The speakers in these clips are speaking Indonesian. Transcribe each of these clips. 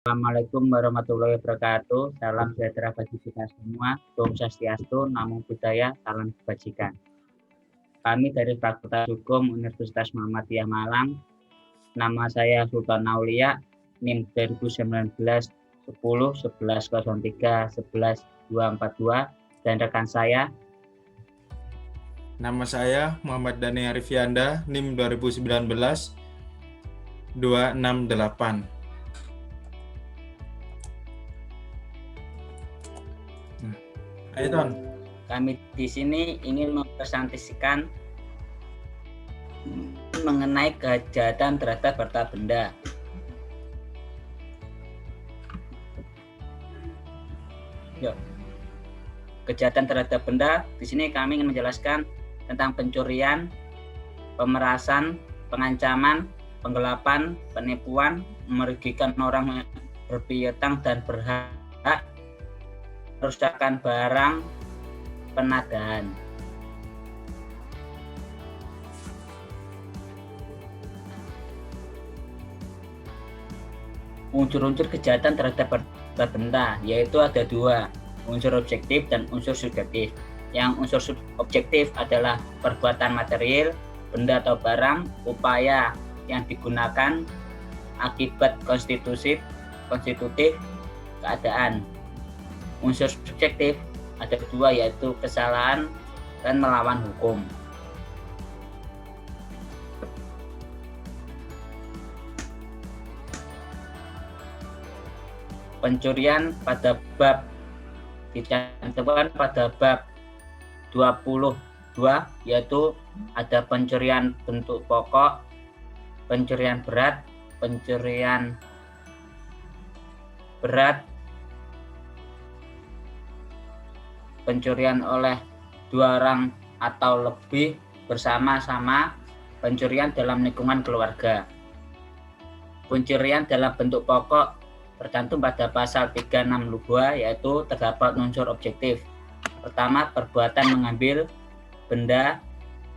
Assalamualaikum warahmatullahi wabarakatuh. Salam sejahtera bagi kita semua. Om Swastiastu, Namo Buddhaya, salam kebajikan. Kami dari Fakultas Hukum Universitas Muhammadiyah Malang. Nama saya Sultan Aulia, NIM 2019 10 11 03 11 242, dan rekan saya. Nama saya Muhammad Dhani Arifianda, NIM 2019 268. Ayo Ton. Kami di sini ingin mempresentasikan mengenai kejahatan terhadap harta benda. Yuk. Kejahatan terhadap benda, di sini kami ingin menjelaskan tentang pencurian, pemerasan, pengancaman, penggelapan, penipuan, merugikan orang berpiutang dan berhak, perusakan barang, penadahan. Unsur-unsur kejahatan terhadap harta benda yaitu ada dua, unsur objektif dan unsur subjektif. Yang unsur objektif adalah perbuatan material, benda atau barang, upaya yang digunakan, akibat konstitutif, keadaan. Unsur subjektif ada dua, yaitu kesalahan dan melawan hukum. Pencurian pada bab dicantumkan pada bab 22, yaitu ada pencurian bentuk pokok, pencurian berat, pencurian oleh dua orang atau lebih bersama-sama, pencurian dalam lingkungan keluarga. Pencurian dalam bentuk pokok tercantum pada pasal 362, yaitu terdapat unsur objektif. Pertama, perbuatan mengambil benda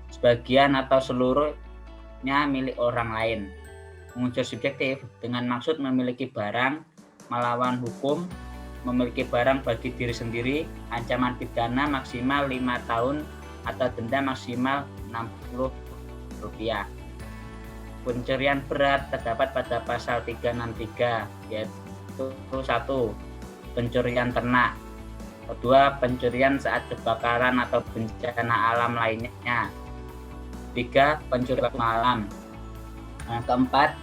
sebagian atau seluruhnya milik orang lain. Unsur subjektif dengan maksud memiliki barang, melawan hukum, memiliki barang bagi diri sendiri, ancaman pidana maksimal 5 tahun atau denda maksimal Rp60. Pencurian berat terdapat pada pasal 363, yaitu 1. Pencurian ternak. 2. Pencurian saat kebakaran atau bencana alam lainnya. 3. Pencurian malam. Yang keempat,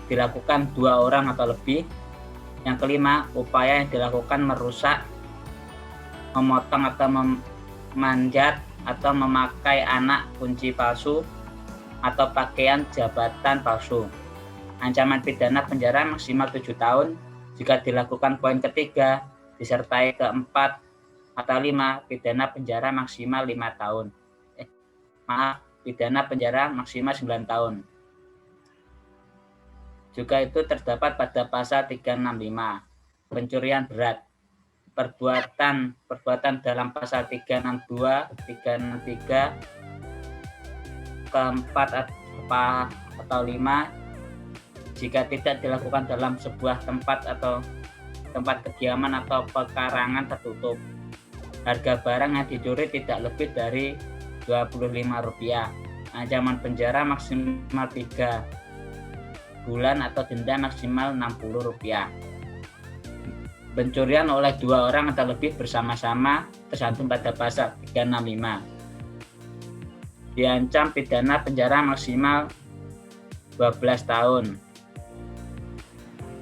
dilakukan 2 orang atau lebih. Yang kelima, upaya yang dilakukan merusak, memotong atau memanjat atau memakai anak kunci palsu atau pakaian jabatan palsu. Ancaman pidana penjara maksimal 7 tahun jika dilakukan poin ketiga, disertai keempat atau 5, pidana penjara maksimal 5 tahun. Pidana penjara maksimal 9 tahun. Juga itu terdapat pada pasal 365, pencurian berat. Perbuatan dalam pasal 362, 363, keempat atau 5, jika tidak dilakukan dalam sebuah tempat atau tempat kediaman atau pekarangan tertutup. Harga barang yang dicuri tidak lebih dari Rp25. Ancaman penjara maksimal 3 bulan atau denda maksimal Rp60. Pencurian oleh 2 orang atau lebih bersama-sama tercantum pada pasal 365. Diancam pidana penjara maksimal 12 tahun.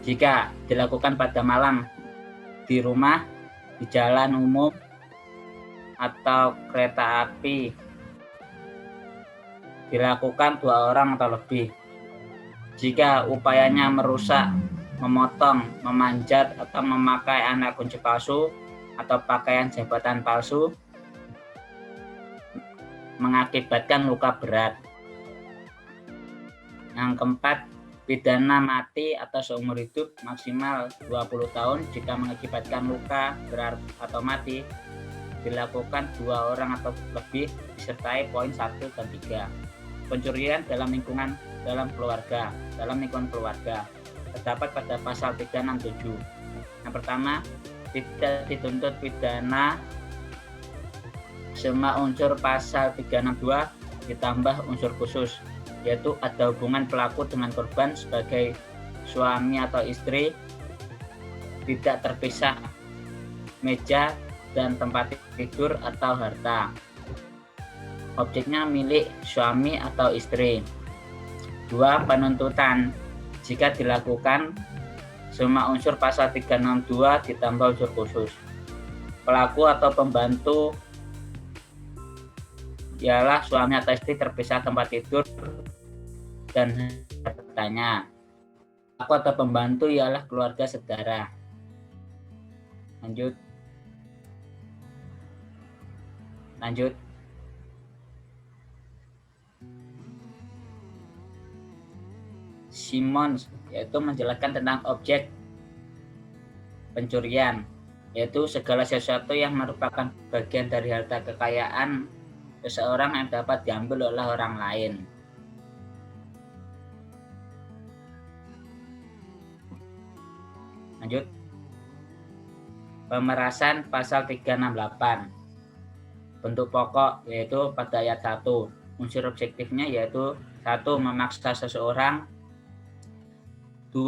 Jika dilakukan pada malam di rumah, di jalan umum, atau kereta api, dilakukan 2 orang atau lebih. Jika upayanya merusak, memotong, memanjat, atau memakai anak kunci palsu atau pakaian jabatan palsu, mengakibatkan luka berat. Yang keempat, pidana mati atau seumur hidup maksimal 20 tahun jika mengakibatkan luka berat atau mati, dilakukan 2 orang atau lebih disertai poin 1 dan 3. Pencurian dalam lingkungan keluarga. terdapat pada pasal 367. Yang pertama, tidak dituntut pidana semua unsur pasal 362 ditambah unsur khusus, yaitu ada hubungan pelaku dengan korban sebagai suami atau istri, tidak terpisah meja dan tempat tidur atau harta. Objeknya milik suami atau istri. 2. Penuntutan. Jika dilakukan semua unsur pasal 362 ditambah unsur khusus. Pelaku atau pembantu ialah suami atau istri terpisah tempat tidur dan hartanya. Pelaku atau pembantu ialah keluarga saudara. Lanjut. Simons, yaitu menjelaskan tentang objek pencurian, yaitu segala sesuatu yang merupakan bagian dari harta kekayaan seseorang yang dapat diambil oleh orang lain. Lanjut. Pemerasan pasal 368. Bentuk pokok yaitu pada ayat 1. Unsur objektifnya yaitu 1. Memaksa seseorang. 2.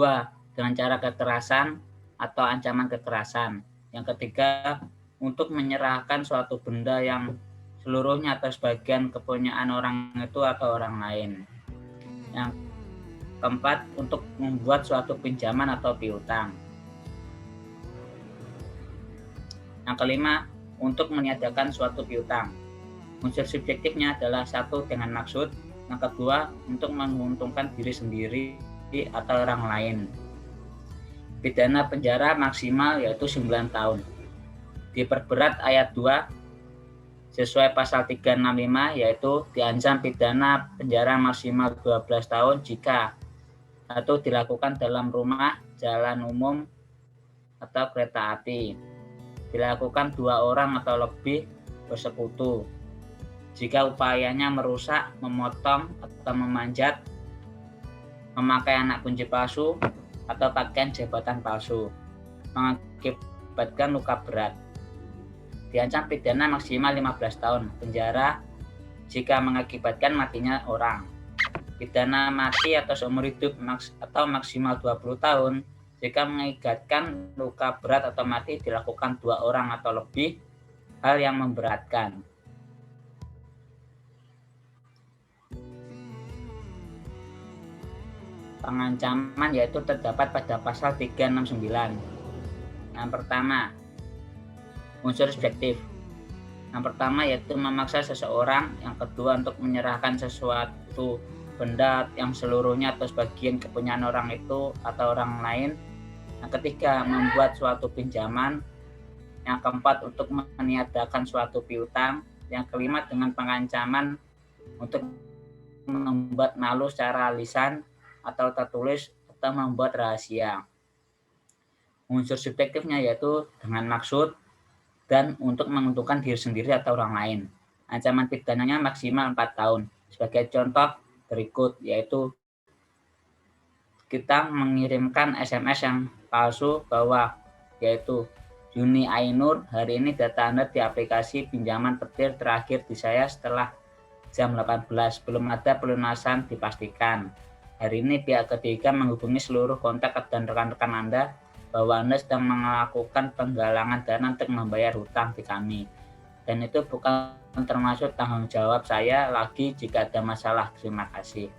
Dengan cara kekerasan atau ancaman kekerasan. Yang ketiga, untuk menyerahkan suatu benda yang seluruhnya atau sebagian kepunyaan orang itu atau orang lain. Yang keempat, untuk membuat suatu pinjaman atau piutang. Yang kelima, untuk meniadakan suatu piutang. Unsur subjektifnya adalah 1. Dengan maksud. Yang kedua, untuk menguntungkan diri sendiri atau orang lain. Pidana penjara maksimal yaitu 9 tahun. Diperberat ayat 2 sesuai pasal 365 yaitu diancam pidana penjara maksimal 12 tahun jika atau dilakukan dalam rumah, jalan umum, atau kereta api. Dilakukan 2 orang atau lebih bersekutu. Jika upayanya merusak, memotong, atau memanjat, memakai anak kunci palsu, atau pakaian jabatan palsu, mengakibatkan luka berat. Diancam pidana maksimal 15 tahun penjara jika mengakibatkan matinya orang. Pidana mati atau seumur hidup atau maksimal 20 tahun jika mengakibatkan luka berat atau mati dilakukan 2 orang atau lebih, hal yang memberatkan. Pengancaman yaitu terdapat pada pasal 369. Yang pertama, unsur subjektif. Yang pertama yaitu memaksa seseorang, yang kedua untuk menyerahkan sesuatu benda yang seluruhnya atau sebagian kepunyaan orang itu atau orang lain. Yang ketiga, membuat suatu pinjaman. Yang keempat, untuk meniadakan suatu piutang. Yang kelima, dengan pengancaman untuk membuat malu secara lisan atau tertulis atau membuat rahasia. Unsur subjektifnya yaitu dengan maksud dan untuk menguntungkan diri sendiri atau orang lain. Ancaman pidananya maksimal 4 tahun. Sebagai contoh berikut yaitu kita mengirimkan SMS yang palsu bahwa yaitu Juni Ainur, hari ini data Anda di aplikasi pinjaman petir terakhir di saya setelah jam 18, belum ada pelunasan dipastikan. Hari ini pihak ketiga menghubungi seluruh kontak dan rekan-rekan Anda bahwa Anda sedang melakukan penggalangan dana untuk membayar hutang di kami. Dan itu bukan termasuk tanggung jawab saya lagi jika ada masalah. Terima kasih.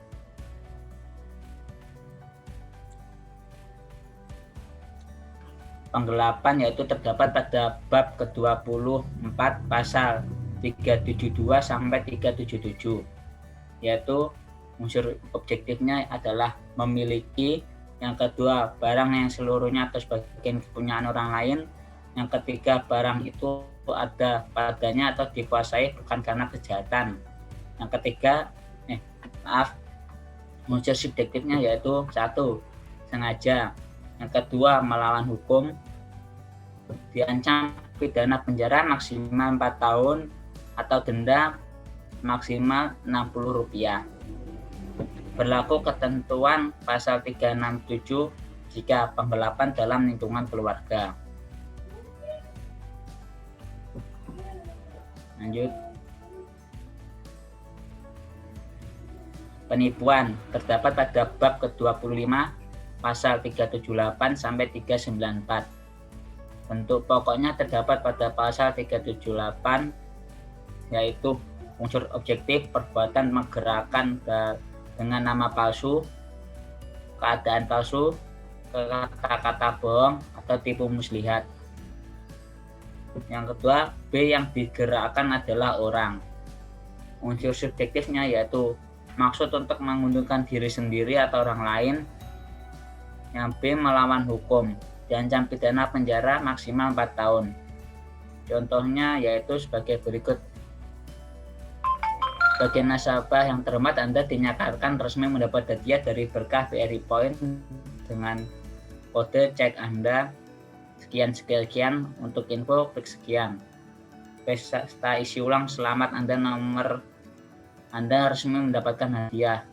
Penggelapan yaitu terdapat pada bab ke-24 pasal 372 sampai 377, yaitu unsur objektifnya adalah memiliki, yang kedua barang yang seluruhnya atau sebagian kepunyaan orang lain, yang ketiga barang itu ada padanya atau dikuasai bukan karena kejahatan, yang ketiga unsur subjektifnya yaitu 1. Sengaja, yang kedua melawan hukum, diancam pidana penjara maksimal 4 tahun atau denda maksimal Rp60. Berlaku ketentuan pasal 367 jika penggelapan dalam lingkungan keluarga. Lanjut. Penipuan terdapat pada bab ke-25 pasal 378 sampai 394. Bentuk pokoknya terdapat pada pasal 378, yaitu unsur objektif perbuatan menggerakkan dengan nama palsu, keadaan palsu, kata-kata bohong, atau tipu muslihat. Yang kedua, B yang digerakkan adalah orang. Unsur subjektifnya yaitu maksud untuk menguntungkan diri sendiri atau orang lain. Yang B melawan hukum, diancam pidana penjara maksimal 4 tahun. Contohnya yaitu sebagai berikut. Bagi nasabah yang terhormat, Anda dinyatakan resmi mendapat hadiah dari berkah BRI Point dengan kode cek Anda sekian untuk info klik sekian. Pesta isi ulang selamat Anda resmi mendapatkan hadiah.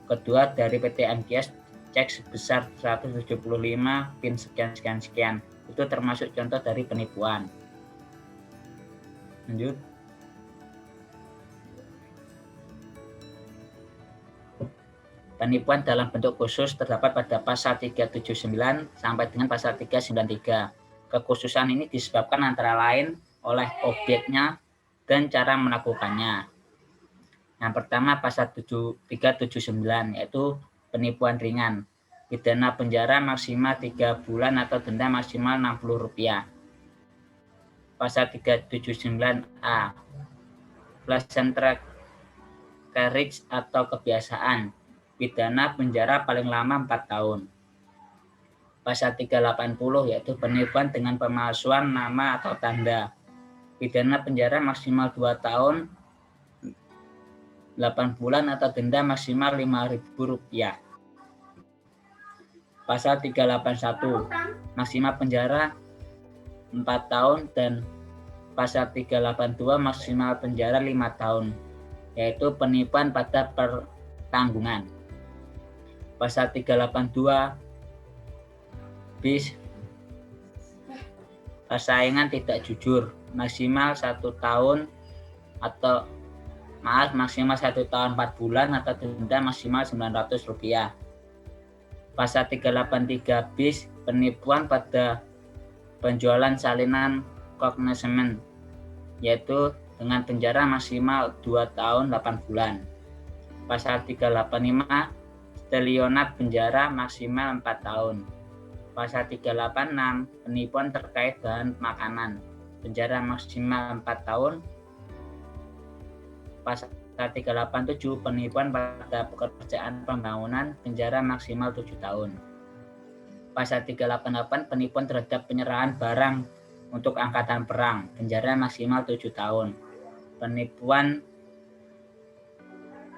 Kedua, dari PT MGS cek sebesar 175 PIN sekian. Itu termasuk contoh dari penipuan. Lanjut. Penipuan dalam bentuk khusus terdapat pada pasal 379 sampai dengan pasal 393. Kekhususan ini disebabkan antara lain oleh objeknya dan cara melakukannya. Yang pertama pasal 379 yaitu penipuan ringan. Pidana penjara maksimal 3 bulan atau denda maksimal Rp60. Pasal 379A. Pleasant carriage atau kebiasaan. Pidana penjara paling lama 4 tahun. Pasal 380 yaitu penipuan dengan pemalsuan nama atau tanda. Pidana penjara maksimal 2 tahun, 8 bulan atau denda maksimal Rp5.000. Pasal 381 maksimal penjara 4 tahun dan pasal 382 maksimal penjara 5 tahun, yaitu penipuan pada pertanggungan. Pasal 382 bis persaingan tidak jujur maksimal 1 tahun atau maksimal 1 tahun 4 bulan atau denda maksimal Rp900. Pasal 383 bis penipuan pada penjualan salinan konsignment, yaitu dengan penjara maksimal 2 tahun 8 bulan. Pasal 385 stelionat penjara maksimal 4 tahun. Pasal 386 penipuan terkait bahan makanan, penjara maksimal 4 tahun. Pasal 387 penipuan pada pekerjaan pembangunan, penjara maksimal 7 tahun. Pasal 388 penipuan terhadap penyerahan barang untuk angkatan perang, penjara maksimal 7 tahun. Penipuan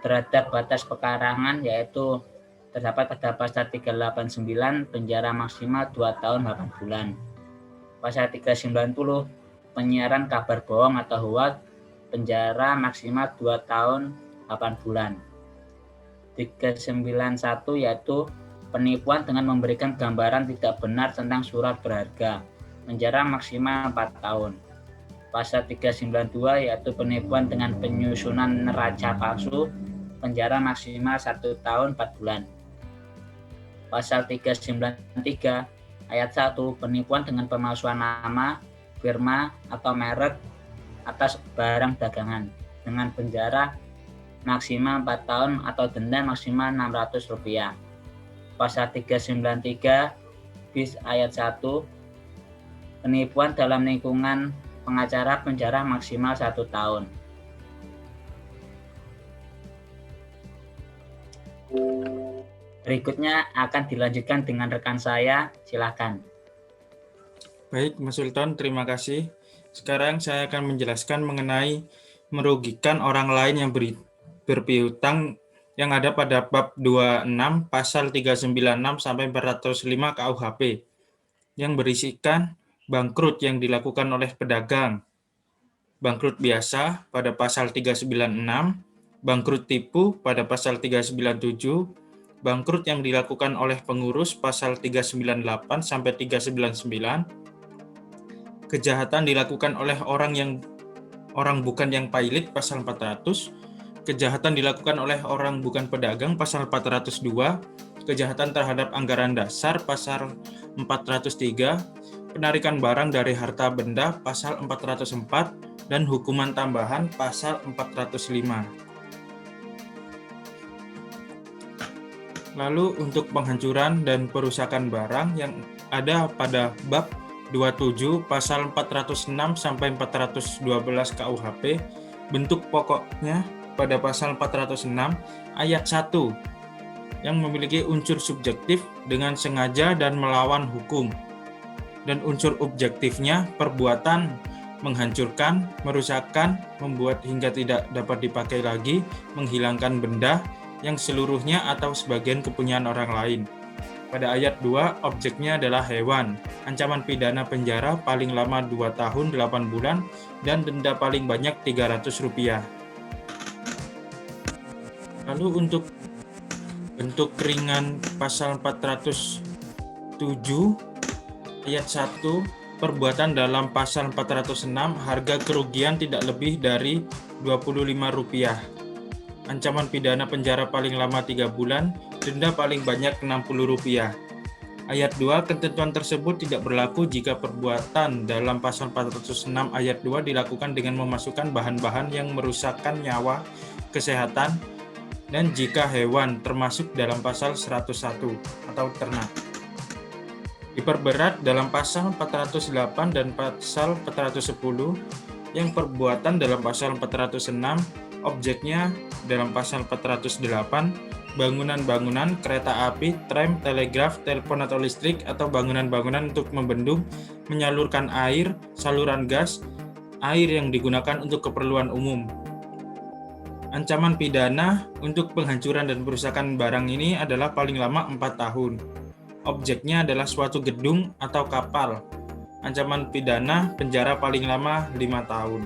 terhadap batas pekarangan yaitu terdapat pada pasal 389 penjara maksimal 2 tahun 8 bulan. Pasal 390 penyiaran kabar bohong atau hoax, penjara maksimal 2 tahun 8 bulan. 391 yaitu penipuan dengan memberikan gambaran tidak benar tentang surat berharga, penjara maksimal 4 tahun. Pasal 392 yaitu penipuan dengan penyusunan neraca palsu, penjara maksimal 1 tahun 4 bulan. Pasal 393 ayat 1 penipuan dengan pemalsuan nama, firma, atau merek atas barang dagangan dengan penjara maksimal 4 tahun atau denda maksimal Rp600. Pasal 393 bis ayat 1 penipuan dalam lingkungan pengacara, penjara maksimal 1 tahun. Berikutnya akan dilanjutkan dengan rekan saya, silakan. Baik, Mas Sultan, terima kasih. Sekarang saya akan menjelaskan mengenai merugikan orang lain yang berpiutang yang ada pada bab 26 pasal 396 sampai 405 KUHP yang berisikan bangkrut yang dilakukan oleh pedagang, bangkrut biasa pada pasal 396, bangkrut tipu pada pasal 397, bangkrut yang dilakukan oleh pengurus pasal 398 sampai 399, kejahatan dilakukan oleh orang bukan yang pailit pasal 400, kejahatan dilakukan oleh orang bukan pedagang pasal 402, kejahatan terhadap anggaran dasar pasal 403, penarikan barang dari harta benda pasal 404, dan hukuman tambahan pasal 405. Lalu untuk penghancuran dan perusakan barang yang ada pada bab 27 pasal 406 sampai 412 KUHP, bentuk pokoknya pada pasal 406 ayat 1 yang memiliki unsur subjektif dengan sengaja dan melawan hukum, dan unsur objektifnya perbuatan menghancurkan, merusakkan, membuat hingga tidak dapat dipakai lagi, menghilangkan benda yang seluruhnya atau sebagian kepunyaan orang lain. Pada ayat 2, objeknya adalah hewan. Ancaman pidana penjara paling lama 2 tahun 8 bulan dan denda paling banyak Rp300. Lalu untuk bentuk ringan pasal 407 ayat 1, perbuatan dalam pasal 406, harga kerugian tidak lebih dari Rp25. Ancaman pidana penjara paling lama 3 bulan, denda paling banyak Rp60. Ayat 2, ketentuan tersebut tidak berlaku jika perbuatan dalam pasal 406 ayat 2 dilakukan dengan memasukkan bahan-bahan yang merusakkan nyawa, kesehatan, dan jika hewan termasuk dalam pasal 101 atau ternak. Diperberat dalam pasal 408 dan pasal 410, yang perbuatan dalam pasal 406 objeknya dalam pasal 408, bangunan-bangunan, kereta api, tram, telegraf, telepon atau listrik, atau bangunan-bangunan untuk membendung, menyalurkan air, saluran gas, air yang digunakan untuk keperluan umum. Ancaman pidana untuk penghancuran dan perusakan barang ini adalah paling lama 4 tahun. Objeknya adalah suatu gedung atau kapal. Ancaman pidana penjara paling lama 5 tahun.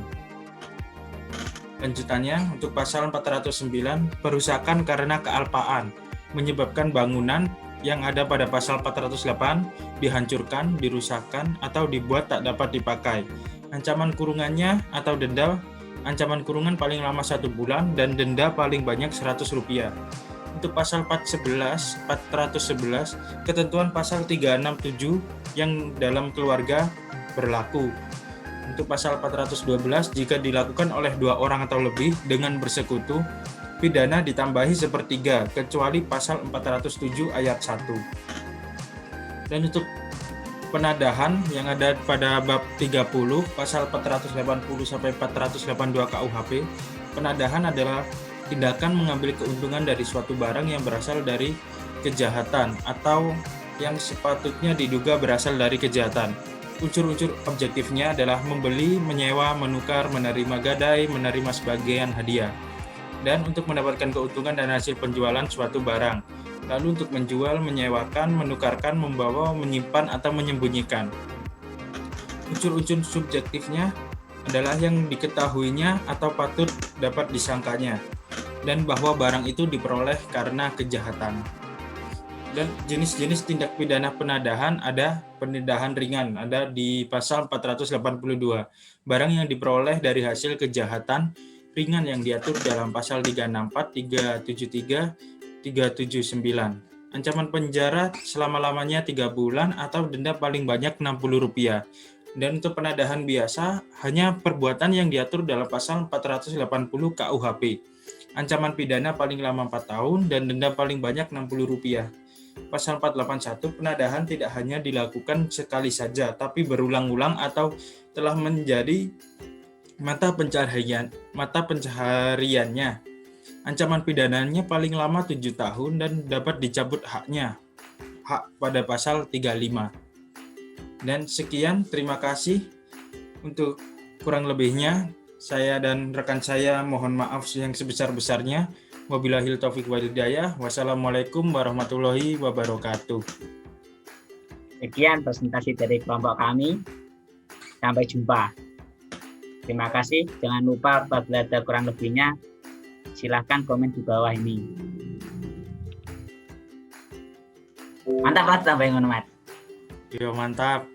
Lanjutannya, untuk pasal 409, perusakan karena kealpaan, menyebabkan bangunan yang ada pada pasal 408 dihancurkan, dirusakkan, atau dibuat tak dapat dipakai. Ancaman kurungannya atau denda, ancaman kurungan paling lama 1 bulan dan denda paling banyak Rp100. Untuk pasal 411, ketentuan pasal 367 yang dalam keluarga berlaku. Untuk pasal 412, jika dilakukan oleh 2 orang atau lebih dengan bersekutu, pidana ditambahi sepertiga, kecuali pasal 407 ayat 1. Dan untuk penadahan yang ada pada bab 30, pasal 480 sampai 482 KUHP, penadahan adalah tindakan mengambil keuntungan dari suatu barang yang berasal dari kejahatan atau yang sepatutnya diduga berasal dari kejahatan. Unsur-unsur objektifnya adalah membeli, menyewa, menukar, menerima gadai, menerima sebagian hadiah, dan untuk mendapatkan keuntungan dan hasil penjualan suatu barang. Lalu untuk menjual, menyewakan, menukarkan, membawa, menyimpan, atau menyembunyikan. Unsur-unsur subjektifnya adalah yang diketahuinya atau patut dapat disangkanya, dan bahwa barang itu diperoleh karena kejahatan. Dan jenis-jenis tindak pidana penadahan ada penadahan ringan, ada di pasal 482. Barang yang diperoleh dari hasil kejahatan ringan yang diatur dalam pasal 364, 373, 379. Ancaman penjara selama-lamanya 3 bulan atau denda paling banyak Rp60. Dan untuk penadahan biasa, hanya perbuatan yang diatur dalam pasal 480 KUHP. Ancaman pidana paling lama 4 tahun dan denda paling banyak Rp60. Pasal 481, penadahan tidak hanya dilakukan sekali saja, tapi berulang-ulang atau telah menjadi mata pencahariannya. Ancaman pidananya paling lama 7 tahun dan dapat dicabut hak pada pasal 35. Dan sekian, terima kasih. Untuk kurang lebihnya, saya dan rekan saya mohon maaf yang sebesar-besarnya. Wabillahil taufiq wal hidayah. Wassalamualaikum warahmatullahi wabarakatuh. Sekian presentasi dari kelompok kami. Sampai jumpa. Terima kasih. Jangan lupa apabila ada kurang lebihnya, silahkan komen di bawah ini. Mantap lah tambahin ngono, Mas. Yo, mantap.